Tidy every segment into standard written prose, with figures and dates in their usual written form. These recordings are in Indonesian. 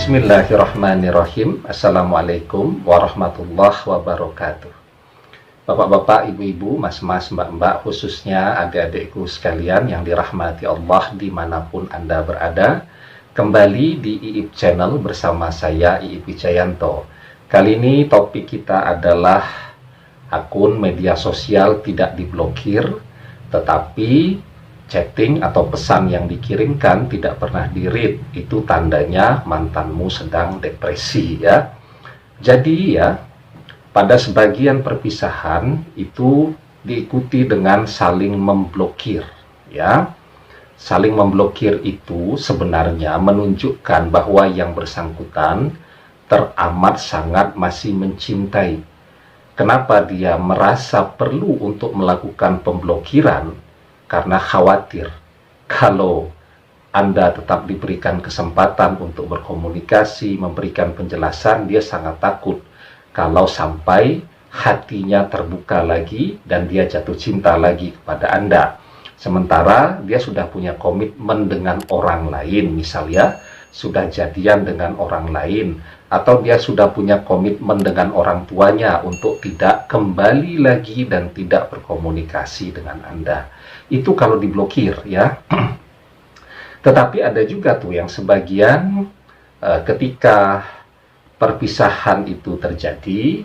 Bismillahirrahmanirrahim. Assalamualaikum warahmatullahi wabarakatuh. Bapak-bapak, ibu-ibu, mas-mas, mbak-mbak, khususnya adik-adikku sekalian yang dirahmati Allah dimanapun Anda berada, kembali di IIP Channel bersama saya Iip Wijayanto. Kali ini topik kita adalah akun media sosial tidak diblokir, tetapi chatting atau pesan yang dikirimkan tidak pernah di-read. Itu tandanya mantanmu sedang depresi, ya. Jadi ya, pada sebagian perpisahan itu diikuti dengan saling memblokir, ya. Saling memblokir itu sebenarnya menunjukkan bahwa yang bersangkutan teramat sangat masih mencintai. Kenapa dia merasa perlu untuk melakukan pemblokiran? Karena khawatir kalau Anda tetap diberikan kesempatan untuk berkomunikasi, memberikan penjelasan, dia sangat takut kalau sampai hatinya terbuka lagi dan dia jatuh cinta lagi kepada Anda. Sementara dia sudah punya komitmen dengan orang lain, misalnya sudah jadian dengan orang lain, atau dia sudah punya komitmen dengan orang tuanya untuk tidak kembali lagi dan tidak berkomunikasi dengan Anda. Itu kalau diblokir, ya. Tetapi ada juga tuh yang sebagian ketika perpisahan itu terjadi,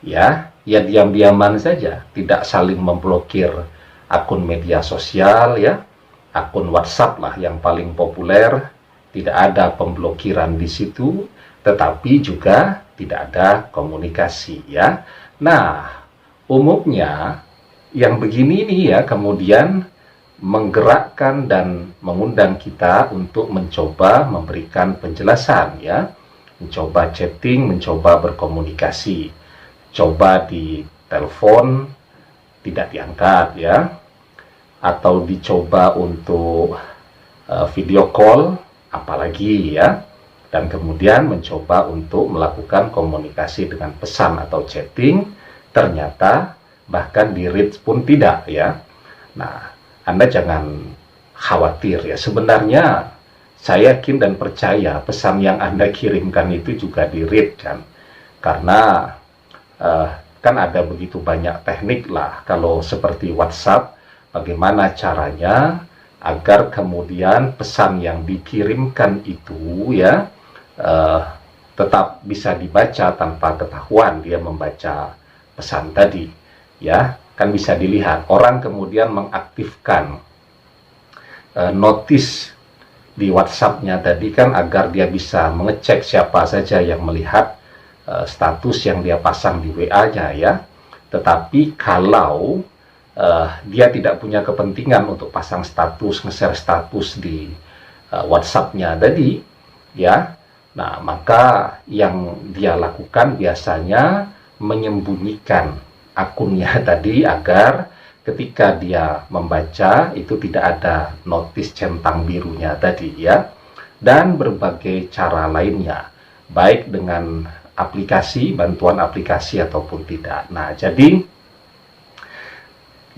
ya diam-diaman saja, tidak saling memblokir akun media sosial, ya, akun WhatsApp lah yang paling populer, tidak ada pemblokiran di situ, tetapi juga tidak ada komunikasi, ya. Nah, umumnya yang begini nih ya kemudian menggerakkan dan mengundang kita untuk mencoba memberikan penjelasan, ya. Mencoba chatting, mencoba berkomunikasi. Coba di telepon tidak diangkat, ya. Atau dicoba untuk video call, apalagi, ya. Dan kemudian mencoba untuk melakukan komunikasi dengan pesan atau chatting, ternyata bahkan di-read pun tidak, ya. Nah, Anda jangan khawatir, ya. Sebenarnya saya yakin dan percaya pesan yang Anda kirimkan itu juga di-read, kan. Karena kan ada begitu banyak teknik lah kalau seperti WhatsApp, bagaimana caranya agar kemudian pesan yang dikirimkan itu, ya, tetap bisa dibaca tanpa ketahuan dia membaca pesan tadi, ya. Kan bisa dilihat orang kemudian mengaktifkan notis di WhatsApp-nya tadi kan agar dia bisa mengecek siapa saja yang melihat status yang dia pasang di WA-nya, ya. Tetapi kalau dia tidak punya kepentingan untuk pasang status, nge-share status di WhatsApp-nya tadi, ya. Nah, maka yang dia lakukan biasanya menyembunyikan akunnya tadi agar ketika dia membaca itu tidak ada notis centang birunya tadi, ya. Dan berbagai cara lainnya, baik dengan aplikasi, bantuan aplikasi ataupun tidak. Nah, jadi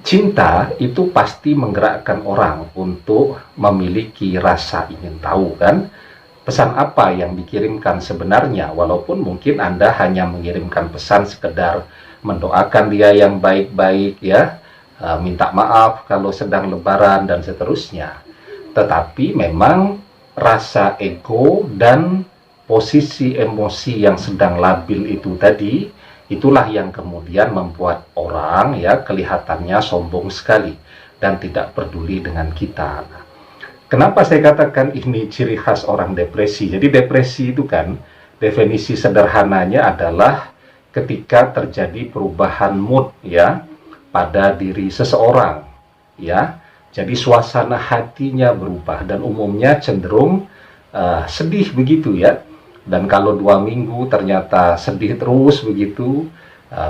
cinta itu pasti menggerakkan orang untuk memiliki rasa ingin tahu, kan. Pesan apa yang dikirimkan sebenarnya, walaupun mungkin Anda hanya mengirimkan pesan sekedar mendoakan dia yang baik-baik, ya, minta maaf kalau sedang lebaran dan seterusnya. Tetapi memang rasa ego dan posisi emosi yang sedang labil itu tadi, itulah yang kemudian membuat orang, ya, kelihatannya sombong sekali dan tidak peduli dengan kita. Kenapa saya katakan ini ciri khas orang depresi? Jadi depresi itu kan definisi sederhananya adalah ketika terjadi perubahan mood, ya, pada diri seseorang, ya. Jadi suasana hatinya berubah dan umumnya cenderung sedih begitu, ya. Dan kalau 2 minggu ternyata sedih terus begitu,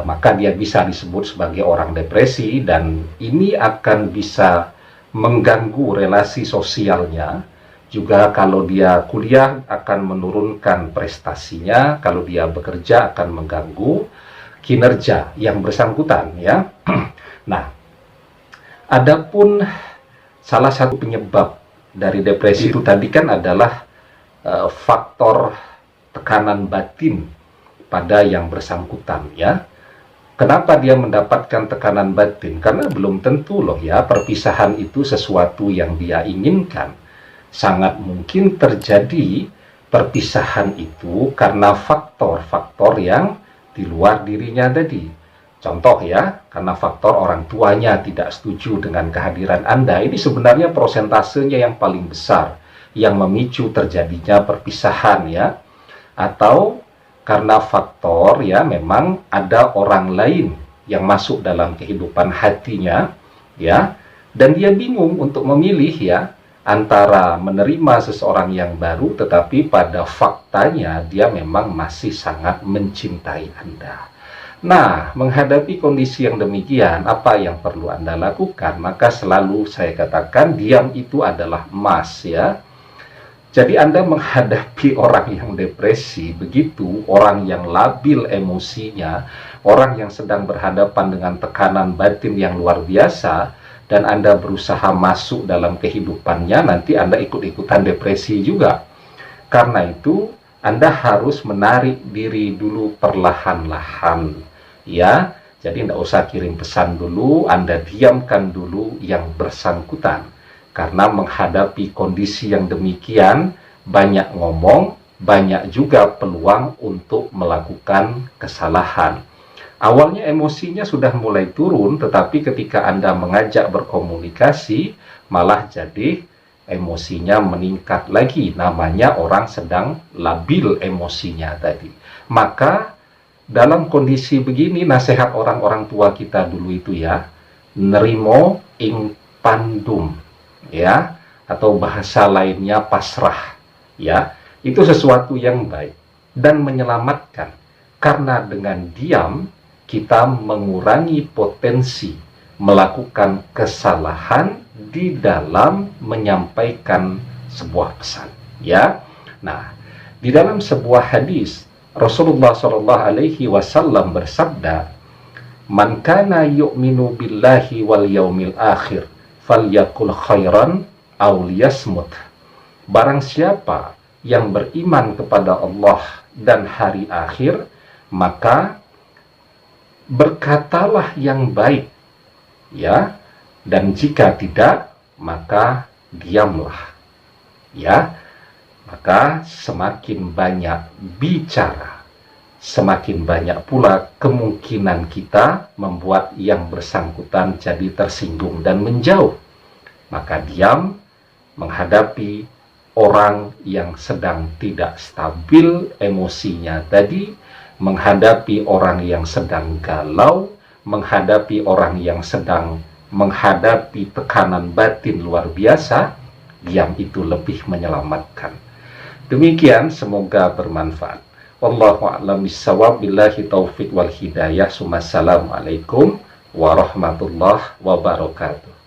maka dia bisa disebut sebagai orang depresi, dan ini akan bisa mengganggu relasi sosialnya. Juga kalau dia kuliah akan menurunkan prestasinya, kalau dia bekerja akan mengganggu kinerja yang bersangkutan, ya. Nah, adapun salah satu penyebab dari depresi itu tadi kan adalah faktor tekanan batin pada yang bersangkutan, ya. Kenapa dia mendapatkan tekanan batin? Karena belum tentu loh ya, perpisahan itu sesuatu yang dia inginkan. Sangat mungkin terjadi perpisahan itu karena faktor-faktor yang di luar dirinya tadi. Contoh ya, karena faktor orang tuanya tidak setuju dengan kehadiran Anda. Ini sebenarnya prosentasenya yang paling besar yang memicu terjadinya perpisahan, ya. Atau karena faktor ya memang ada orang lain yang masuk dalam kehidupan hatinya, ya, dan dia bingung untuk memilih ya antara menerima seseorang yang baru, tetapi pada faktanya dia memang masih sangat mencintai Anda. Nah, menghadapi kondisi yang demikian, apa yang perlu Anda lakukan? Maka selalu saya katakan diam itu adalah emas, ya. Jadi Anda menghadapi orang yang depresi, begitu, orang yang labil emosinya, orang yang sedang berhadapan dengan tekanan batin yang luar biasa, dan Anda berusaha masuk dalam kehidupannya, nanti Anda ikut-ikutan depresi juga. Karena itu, Anda harus menarik diri dulu perlahan-lahan, ya. Jadi tidak usah kirim pesan dulu, Anda diamkan dulu yang bersangkutan. Karena menghadapi kondisi yang demikian, banyak ngomong, banyak juga peluang untuk melakukan kesalahan. Awalnya emosinya sudah mulai turun, tetapi ketika Anda mengajak berkomunikasi, malah jadi emosinya meningkat lagi. Namanya orang sedang labil emosinya tadi. Maka dalam kondisi begini, nasihat orang-orang tua kita dulu itu ya, nerimo ing pandum, ya, atau bahasa lainnya pasrah, ya. Itu sesuatu yang baik dan menyelamatkan, karena dengan diam kita mengurangi potensi melakukan kesalahan di dalam menyampaikan sebuah pesan, ya. Nah, di dalam sebuah hadis Rasulullah SAW bersabda, "Man kana yu'minu billahi wal yaumil akhir falyakul khairan aw liyasmut." Barang siapa yang beriman kepada Allah dan hari akhir, maka berkatalah yang baik, ya, dan jika tidak, maka diamlah, ya. Maka semakin banyak bicara, semakin banyak pula kemungkinan kita membuat yang bersangkutan jadi tersinggung dan menjauh. Maka diam menghadapi orang yang sedang tidak stabil emosinya tadi, menghadapi orang yang sedang galau, menghadapi orang yang sedang menghadapi tekanan batin luar biasa, diam itu lebih menyelamatkan. Demikian, semoga bermanfaat. Wallahu a'lam bishawab, billahi taufik wal hidayah. Assalamualaikum warahmatullahi wabarakatuh.